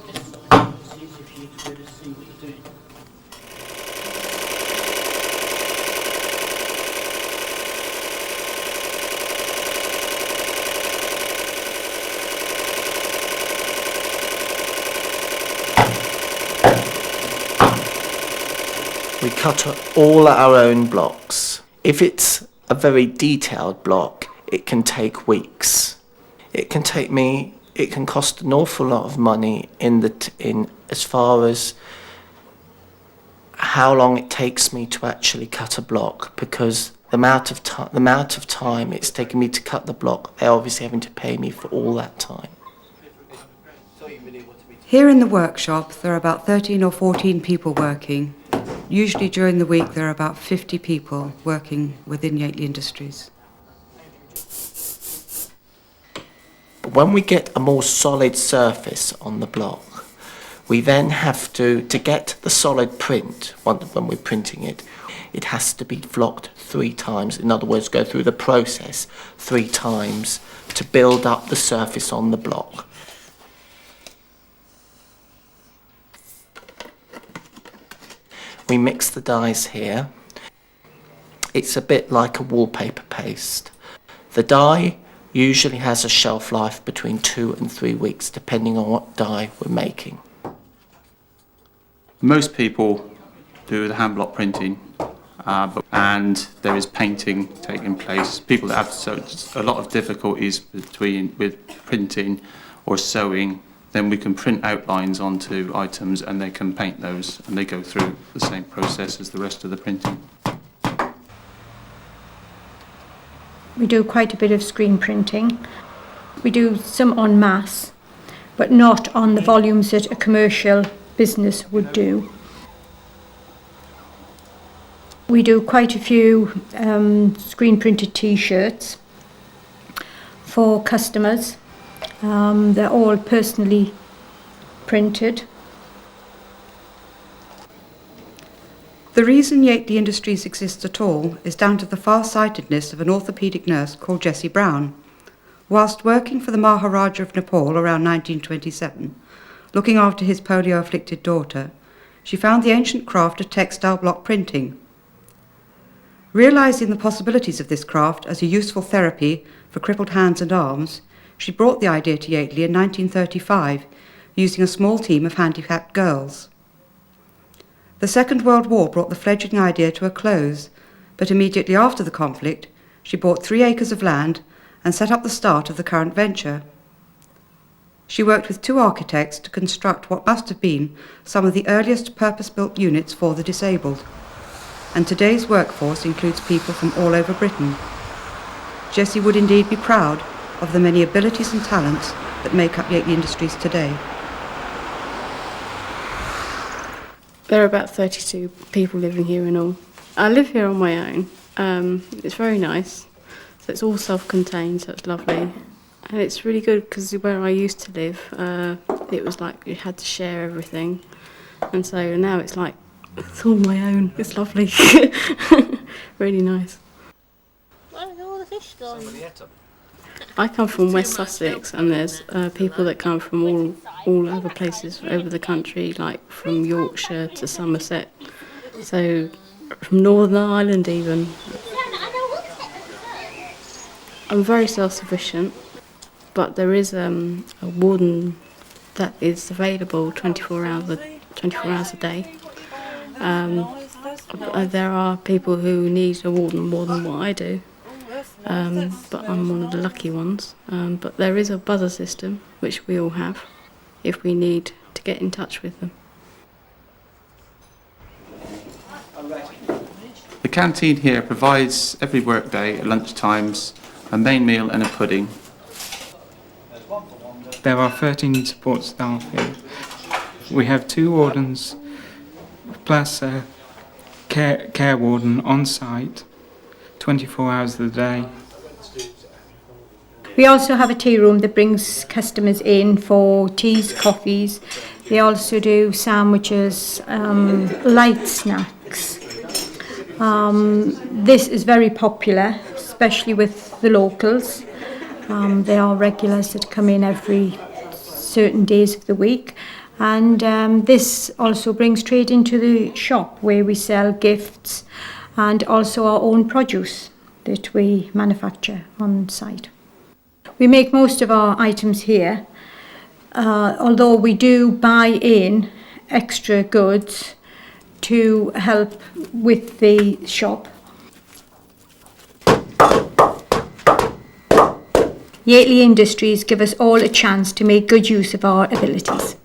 It's easy for you to be able to see what you're doing. We cut all our own blocks. If it's a very detailed block, it can take weeks. It can cost an awful lot of money in as far as how long it takes me to actually cut a block, because the amount of time it's taken me to cut the block, they're obviously having to pay me for all that time. Here in the workshop, there are about 13 or 14 people working. Usually during the week, there are about 50 people working within Yateley Industries. But when we get a more solid surface on the block, we then have to get the solid print, when we're printing it, it has to be flocked 3 times. In other words, go through the process 3 times to build up the surface on the block. We mix the dyes here. It's a bit like a wallpaper paste. The dye usually has a shelf life between 2 and 3 weeks, depending on what dye we're making. Most people do the hand block printing, and there is painting taking place. People that have a lot of difficulties with printing or sewing, then we can print outlines onto items and they can paint those, and they go through the same process as the rest of the printing. We do quite a bit of screen printing. We do some en masse, but not on the volumes that a commercial business would do. We do quite a few screen printed t-shirts for customers. They're all personally printed. The reason Yateley Industries exists at all is down to the far-sightedness of an orthopaedic nurse called Jessie Brown. Whilst working for the Maharaja of Nepal around 1927, looking after his polio-afflicted daughter, she found the ancient craft of textile block printing. Realising the possibilities of this craft as a useful therapy for crippled hands and arms, she brought the idea to Yateley in 1935, using a small team of handicapped girls. The Second World War brought the fledgling idea to a close, but immediately after the conflict, she bought 3 acres of land and set up the start of the current venture. She worked with 2 architects to construct what must have been some of the earliest purpose-built units for the disabled, and today's workforce includes people from all over Britain. Jessie would indeed be proud of the many abilities and talents that make up Yateley Industries today. There are about 32 people living here in all. I live here on my own. It's very nice. So it's all self-contained, so it's lovely. And it's really good because where I used to live, it was like you had to share everything. And so now it's like, it's all my own. It's lovely. Really nice. Where have all the fish gone? I come from West Sussex, and there's people that come from all over places over the country, like from Yorkshire to Somerset, so from Northern Ireland even. I'm very self-sufficient, but there is a warden that is available 24 hours a day. There are people who need a warden more than what I do. But I'm one of the lucky ones. But there is a buzzer system, which we all have, if we need to get in touch with them. The canteen here provides every workday at lunchtimes a main meal and a pudding. There are 13 support staff here. We have 2 wardens plus a care warden on site 24 hours of the day. We also have a tea room that brings customers in for teas, coffees. They also do sandwiches, light snacks. This is very popular, especially with the locals. There are regulars that come in every certain days of the week. And this also brings trade into the shop where we sell gifts and also our own produce that we manufacture on site. We make most of our items here, although we do buy in extra goods to help with the shop. Yateley Industries give us all a chance to make good use of our abilities.